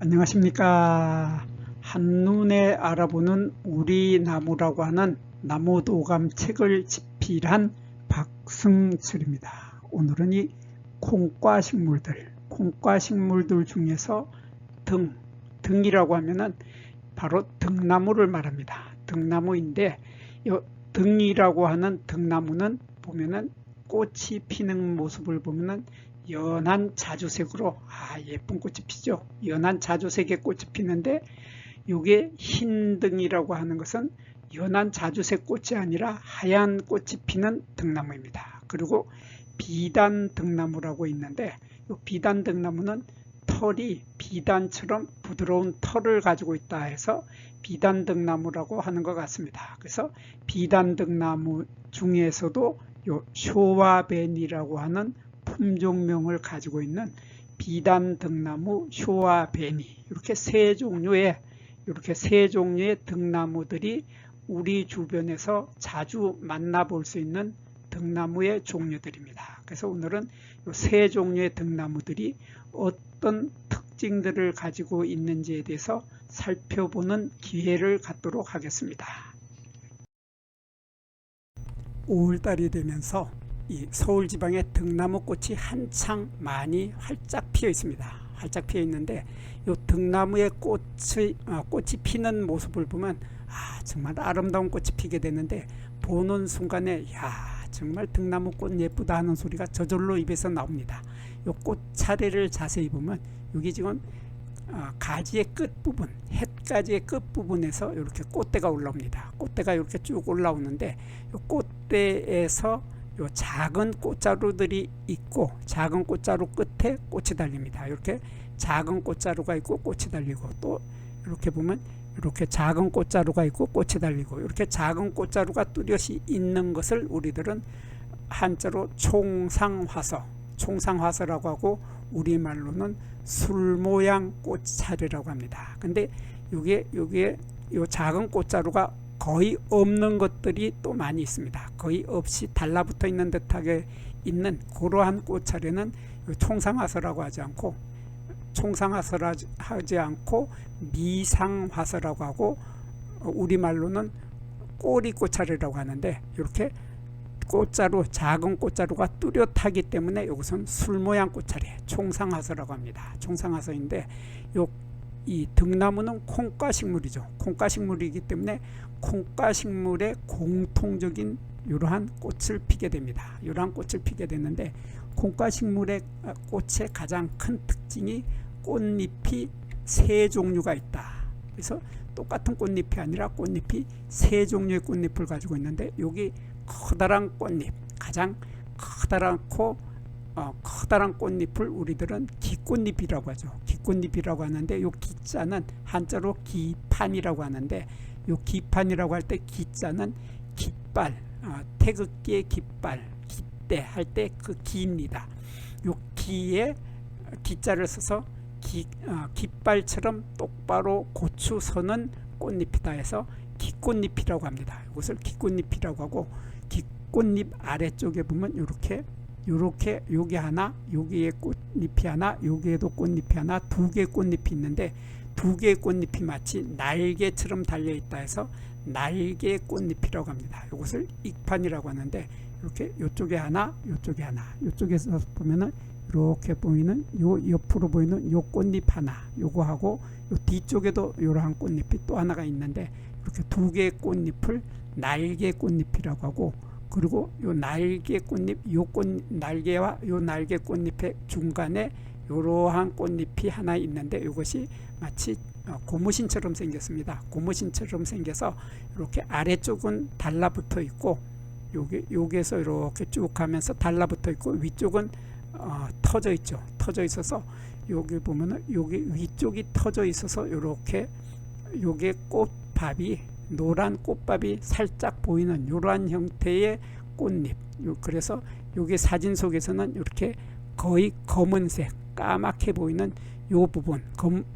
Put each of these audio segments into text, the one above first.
안녕하십니까. 한눈에 알아보는 우리 나무라고 하는 나무도감 책을 집필한 박승철입니다. 오늘은 이 콩과식물들 중에서 등이라고 하면은 바로 등나무를 말합니다. 등나무인데 이 등이라고 하는 등나무는 보면은 꽃이 피는 모습을 보면은 연한 자주색으로 예쁜 꽃이 피죠. 연한 자주색의 꽃이 피는데 이게 흰 등이라고 하는 것은 연한 자주색 꽃이 아니라 하얀 꽃이 피는 등나무입니다. 그리고 비단 등나무라고 있는데 이 비단 등나무는 털이 비단처럼 부드러운 털을 가지고 있다 해서 비단 등나무라고 하는 것 같습니다. 그래서 비단 등나무 중에서도 요 쇼와벤이라고 하는 품종명을 가지고 있는 비단 등나무, 쇼와베니 이렇게 세 종류의 등나무들이 우리 주변에서 자주 만나볼 수 있는 등나무의 종류들입니다. 그래서 오늘은 이 세 종류의 등나무들이 어떤 특징들을 가지고 있는지에 대해서 살펴보는 기회를 갖도록 하겠습니다. 5월달이 되면서 이 서울 지방의 등나무꽃이 한창 많이 활짝 피어 있습니다. 활짝 피어 있는데 이 등나무의 꽃이 피는 모습을 보면 정말 아름다운 꽃이 피게 되는데 보는 순간에 정말 등나무꽃 예쁘다 하는 소리가 저절로 입에서 나옵니다. 이 꽃차례를 자세히 보면 여기 지금 가지의 끝부분, 햇가지의 끝부분에서 이렇게 꽃대가 올라옵니다. 꽃대가 이렇게 쭉 올라오는데 이 꽃대에서 요 작은 꽃자루들이 있고 작은 꽃자루 끝에 꽃이 달립니다. 이렇게 작은 꽃자루가 있고 꽃이 달리고 또 이렇게 보면 이렇게 작은 꽃자루가 있고 꽃이 달리고 이렇게 작은 꽃자루가 뚜렷이 있는 것을 우리들은 한자로 총상화서라고 하고 우리말로는 술모양 꽃차례라고 합니다. 근데 요게 요 작은 꽃자루가 거의 없는 것들이 또 많이 있습니다. 거의 없이 달라붙어 있는 듯하게 있는 그러한 꽃차례는 총상화서라고 하지 않고 미상화서라고 하고 우리말로는 꼬리꽃차례라고 하는데 이렇게 작은 꽃자루가 뚜렷하기 때문에 이것은 술모양 꽃차례 총상화서라고 합니다. 총상화서인데 이 등나무는 콩과식물이죠. 콩과식물이기 때문에 콩과식물의 공통적인 이러한 꽃을 피게 됩니다. 이러한 꽃을 피게 되는데 콩과식물의 꽃의 가장 큰 특징이 꽃잎이 세 종류가 있다. 그래서 똑같은 꽃잎이 아니라 꽃잎이 세 종류의 꽃잎을 가지고 있는데 여기 커다란 꽃잎, 가장 커다란 꽃잎을 우리들은 기꽃잎이라고 하죠. 기꽃잎이라고 하는데 이 기자는 한자로 기판이라고 하는데 이 기판이라고 할 때 기자는 깃발, 태극기의 깃발, 깃대 할 때 그 기입니다. 이 기에 기자를 써서 깃발처럼 똑바로 고추 서는 꽃잎이다 해서 기꽃잎이라고 합니다. 이것을 기꽃잎이라고 하고 기꽃잎 아래쪽에 보면 이렇게 여기 하나, 여기에 꽃잎이 하나, 여기에도 꽃잎이 하나, 두 개의 꽃잎이 있는데 두 개의 꽃잎이 마치 날개처럼 달려있다 해서 날개 꽃잎이라고 합니다. 이것을 익판이라고 하는데 이렇게 이쪽에 하나, 이쪽에 하나, 이쪽에서 보면은 이렇게 보이는 요 옆으로 보이는 요 꽃잎 하나, 요거하고 요 뒤쪽에도 이러한 꽃잎이 또 하나가 있는데 이렇게 두 개의 꽃잎을 날개 꽃잎이라고 하고 그리고 요 날개 꽃잎, 날개와 요 날개 꽃잎의 중간에 이러한 꽃잎이 하나 있는데 이것이 마치 고무신처럼 생겼습니다. 고무신처럼 생겨서 이렇게 아래쪽은 달라붙어 있고 여기에서 이렇게 쭉 가면서 달라붙어 있고 위쪽은 터져 있죠. 터져 있어서 여기 보면은 여기 위쪽이 터져 있어서 이렇게 요게 꽃밥이 노란 꽃밥이 살짝 보이는 이러한 형태의 꽃잎. 그래서 여기 사진 속에서는 이렇게 거의 검은색 까맣게 보이는 요 부분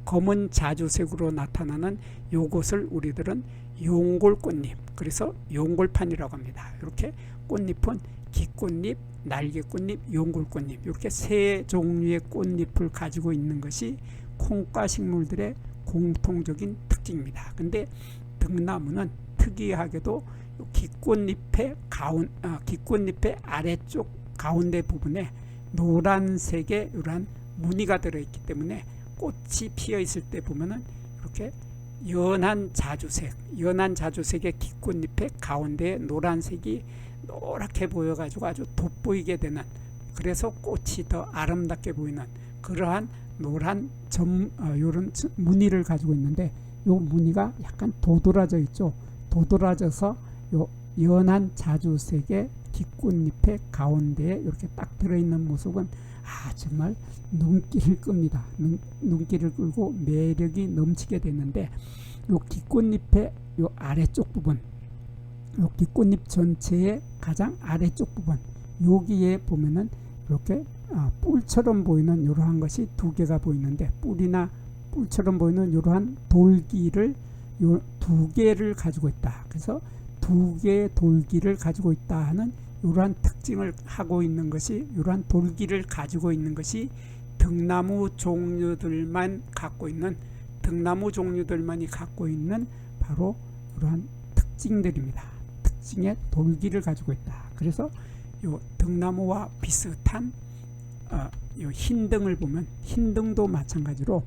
검은 자주색으로 나타나는 요것을 우리들은 용골꽃잎, 그래서 용골판이라고 합니다. 이렇게 꽃잎은 기꽃잎, 날개꽃잎, 용골꽃잎 이렇게 세 종류의 꽃잎을 가지고 있는 것이 콩과 식물들의 공통적인 특징입니다. 근데 등나무는 특이하게도 기꽃잎의 아래쪽 가운데 부분에 노란색의 이러한 무늬가 들어있기 때문에 꽃이 피어 있을 때 보면은 이렇게 연한 자주색의 기꽃잎의 가운데에 노란색이 노랗게 보여가지고 아주 돋보이게 되는, 그래서 꽃이 더 아름답게 보이는 그러한 노란 요런 무늬를 가지고 있는데, 요 무늬가 약간 도드라져 있죠. 도드라져서 요 연한 자주색의 기꽃잎의 가운데에 이렇게 딱 들어있는 모습은 정말 눈길을 끕니다. 눈길을 끌고 매력이 넘치게 되는데, 요 기꽃잎의 요 아래쪽 부분, 요 기꽃잎 전체의 가장 아래쪽 부분, 여기에 보면은 이렇게 뿔처럼 보이는 이러한 것이 두 개가 보이는데, 뿔처럼 보이는 이러한 돌기를 요 두 개를 가지고 있다. 그래서 두 개의 돌기를 가지고 있다 하는 이러한 특징을 하고 있는 것이, 이러한 돌기를 가지고 있는 것이 등나무 종류들만이 갖고 있는 바로 이러한 특징들입니다. 특징의 돌기를 가지고 있다. 그래서 요 등나무와 비슷한 요 흰등을 보면, 흰등도 마찬가지로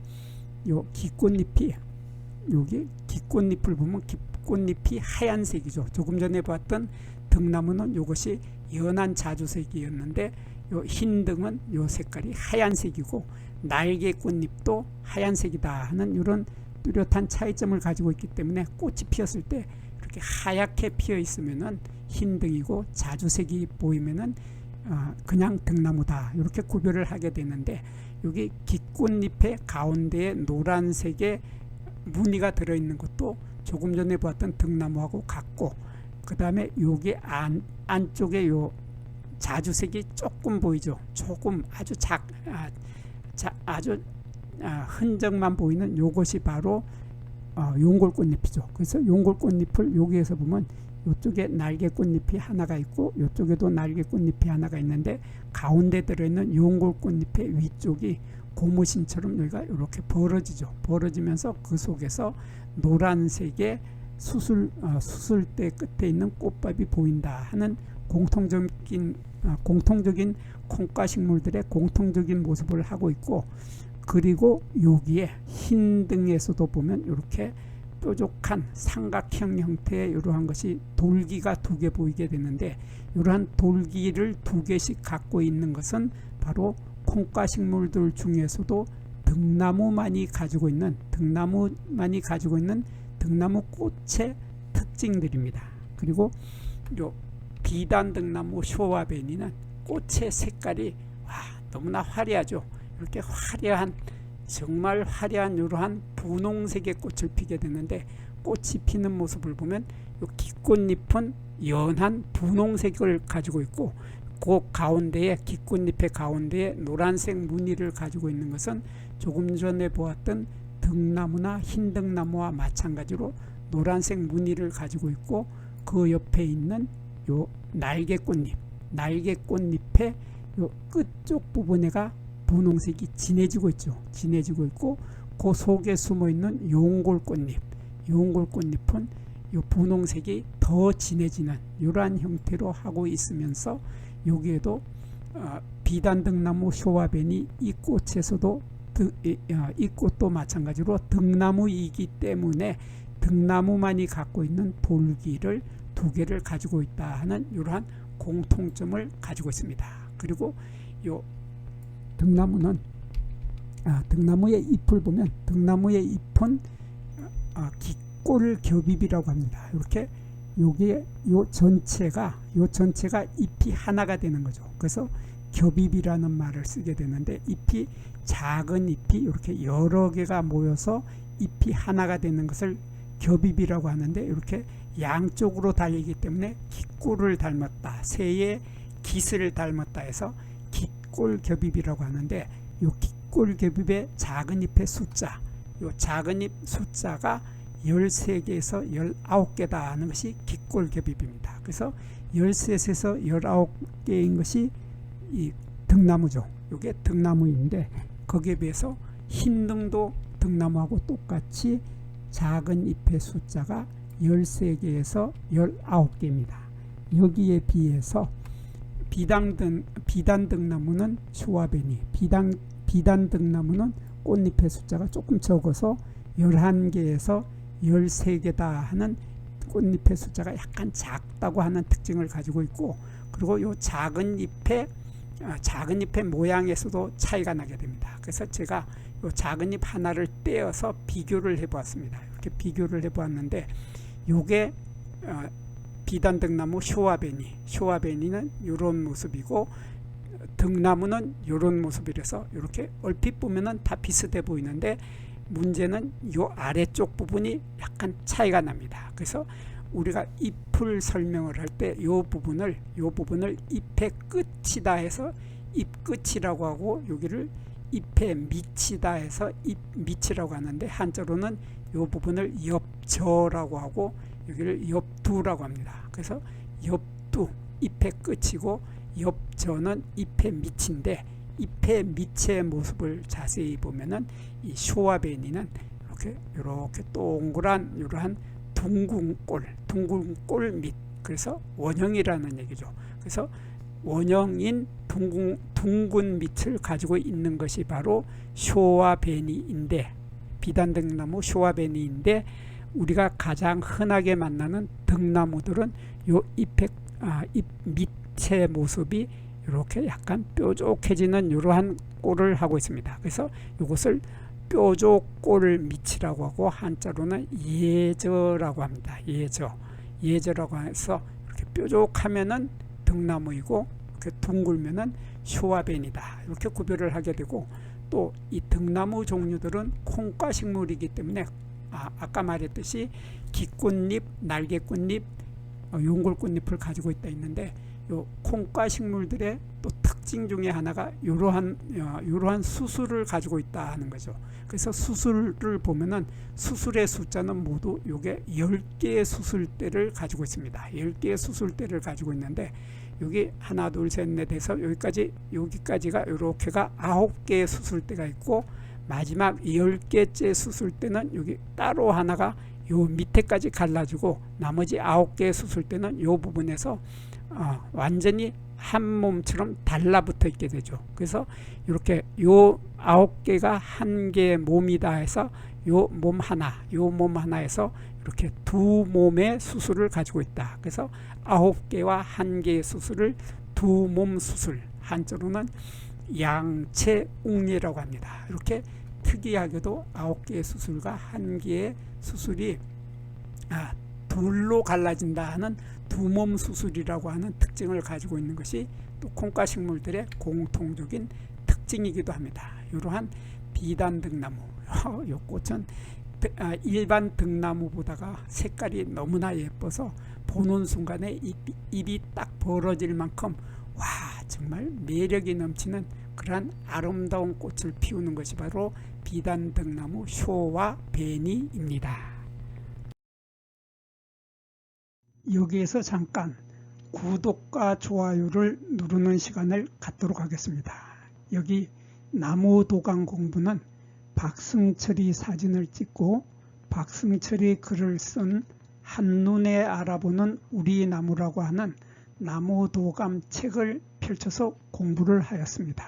요 기꽃잎이, 여기 기꽃잎을 보면 기꽃잎이 하얀색이죠. 조금 전에 봤던 등나무는 이것이 연한 자주색이었는데, 요 흰등은 요 색깔이 하얀색이고, 날개 꽃잎도 하얀색이다 하는 이런 뚜렷한 차이점을 가지고 있기 때문에 꽃이 피었을 때 이렇게 하얗게 피어 있으면은 흰등이고, 자주색이 보이면은 그냥 등나무다, 이렇게 구별을 하게 되는데, 여기 기꽃잎의 가운데에 노란색의 무늬가 들어있는 것도 조금 전에 보았던 등나무하고 같고, 그 다음에 여기 안쪽에 요 자주색이 조금 보이죠. 조금 아주 흔적만 보이는 요것이 바로 용골꽃잎이죠. 그래서 용골꽃잎을 여기에서 보면 이쪽에 날개꽃잎이 하나가 있고, 이쪽에도 날개꽃잎이 하나가 있는데, 가운데 들어있는 용골꽃잎의 위쪽이 고무신처럼 여기가 이렇게 벌어지면서 그 속에서 노란색의 수술대 끝에 있는 꽃밥이 보인다 하는 공통적인 콩과 식물들의 공통적인 모습을 하고 있고, 그리고 여기에 흰등에서도 보면 이렇게 뾰족한 삼각형 형태의 이러한 것이 돌기가 두 개 보이게 되는데, 이러한 돌기를 두 개씩 갖고 있는 것은 바로 콩과 식물들 중에서도 등나무만이 가지고 있는 등나무 꽃의 특징들입니다. 그리고 요 비단 등나무 쇼와베니는 꽃의 색깔이 너무나 화려하죠. 이렇게 정말 화려한 이러한 분홍색의 꽃을 피게 되는데, 꽃이 피는 모습을 보면 요 기꽃잎은 연한 분홍색을 가지고 있고, 그 가운데에 기꽃잎의 가운데에 노란색 무늬를 가지고 있는 것은 조금 전에 보았던 등나무나 흰등나무와 마찬가지로 노란색 무늬를 가지고 있고, 그 옆에 있는 요 날개꽃잎의 요 끝쪽 부분에가 분홍색이 진해지고 있고, 그 속에 숨어있는 용골꽃잎은 요 분홍색이 더 진해지는 이러한 형태로 하고 있으면서, 여기에도 비단등나무 쇼와벤이 이 꽃에서도 이 꽃도 마찬가지로 등나무이기 때문에 등나무만이 갖고 있는 돌기를 두 개를 가지고 있다 하는 이러한 공통점을 가지고 있습니다. 그리고 요 등나무는 등나무의 잎을 보면, 등나무의 잎은 기꼴겹잎이라고 합니다. 이렇게 여기에 요 전체가 잎이 하나가 되는 거죠. 그래서 겹잎이라는 말을 쓰게 되는데, 잎이 작은 잎이 이렇게 여러 개가 모여서 잎이 하나가 되는 것을 겹잎이라고 하는데, 이렇게 양쪽으로 달리기 때문에 기꼴을 닮았다, 새의 깃을 닮았다 해서 기꼴겹잎이라고 하는데, 이 기꼴겹잎의 작은 잎의 숫자, 이 작은 잎 숫자가 13개에서 19개다 하는 것이 기꼴겹잎입니다. 그래서 13에서 19개인 것이 이 등나무죠. 이게 등나무인데, 거기에 비해서 흰등도 등나무하고 똑같이 작은 잎의 숫자가 13개에서 19개입니다. 여기에 비해서 비단등나무는 쇼와베니, 비단등나무는 꽃잎의 숫자가 조금 적어서 11개에서 13개다 하는 꽃잎의 숫자가 약간 작다고 하는 특징을 가지고 있고, 그리고 이 작은 잎의 모양에서도 차이가 나게 됩니다. 그래서 제가 이 작은 잎 하나를 떼어서 비교를 해보았습니다. 이렇게 비교를 해보았는데, 요게 비단등나무 쇼와베니는 이런 모습이고, 등나무는 이런 모습이라서 이렇게 얼핏 보면은 다 비슷해 보이는데, 문제는 이 아래쪽 부분이 약간 차이가 납니다. 그래서 우리가 잎을 설명을 할 때 이 부분을 잎의 끝이다 해서 잎끝이라고 하고, 여기를 잎의 밑이다 해서 잎밑이라고 하는데, 한자로는 이 부분을 엽저라고 하고 여기를 엽두라고 합니다. 그래서 엽두, 잎의 끝이고, 엽저는 잎의 밑인데, 잎의 밑의 모습을 자세히 보면은 이 쇼와베니는 이렇게 동그란 이러한 둥근 꼴 밑, 그래서 원형이라는 얘기죠. 그래서 원형인 둥근 밑을 가지고 있는 것이 바로 쇼와베니인데, 비단등나무 쇼와베니인데, 우리가 가장 흔하게 만나는 등나무들은 요 잎 밑의 모습이 이렇게 약간 뾰족해지는 이러한 꼴을 하고 있습니다. 그래서 이것을 뾰족꼴 밑이라고 하고, 한자로는 예저라고 합니다. 예저라고 해서 이렇게 뾰족하면은 등나무이고, 이렇게 둥글면은 쇼와벤이다, 이렇게 구별을 하게 되고, 또 이 등나무 종류들은 콩과 식물이기 때문에 아까 말했듯이 기꽃잎, 날개꽃잎, 용골꽃잎을 가지고 있다 했는데, 요 콩과 식물들의 또 특징 중에 하나가 이러한 수술을 가지고 있다 하는 거죠. 그래서 수술을 보면은 수술의 숫자는 모두 요게 10개의 수술대를 가지고 있습니다. 10개의 수술대를 가지고 있는데, 여기 하나 둘 셋 넷 해서 여기까지가 이렇게가 9개의 수술대가 있고, 마지막 10개째 수술대는 여기 따로 하나가 요 밑에까지 갈라지고, 나머지 9개의 수술대는 요 부분에서 완전히 한 몸처럼 달라붙어 있게 되죠. 그래서 이렇게 요 9개가 한 개의 몸이다 해서 요 몸 하나에서 이렇게 두 몸의 수술을 가지고 있다. 그래서 9개와 한 개의 수술을 두 몸 수술, 한자로는 양체웅리라고 합니다. 이렇게 특이하게도 9개의 수술과 한 개의 수술이 둘로 갈라진다 하는 두 몸 수술이라고 하는 특징을 가지고 있는 것이 또 콩과 식물들의 공통적인 특징이기도 합니다. 이러한 비단등나무, 이 꽃은 일반 등나무보다가 색깔이 너무나 예뻐서 보는 순간에 입이 딱 벌어질 만큼 와, 정말 매력이 넘치는 그러한 아름다운 꽃을 피우는 것이 바로 비단등나무 쇼와베니입니다. 여기에서 잠깐 구독과 좋아요를 누르는 시간을 갖도록 하겠습니다. 여기 나무도감 공부는 박승철이 사진을 찍고 박승철이 글을 쓴 한눈에 알아보는 우리 나무라고 하는 나무도감 책을 펼쳐서 공부를 하였습니다.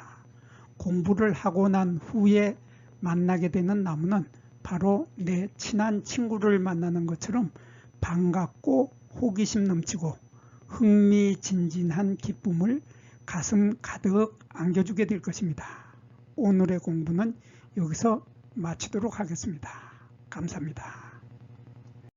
공부를 하고 난 후에 만나게 되는 나무는 바로 내 친한 친구를 만나는 것처럼 반갑고 호기심 넘치고 흥미진진한 기쁨을 가슴 가득 안겨주게 될 것입니다. 오늘의 공부는 여기서 마치도록 하겠습니다. 감사합니다.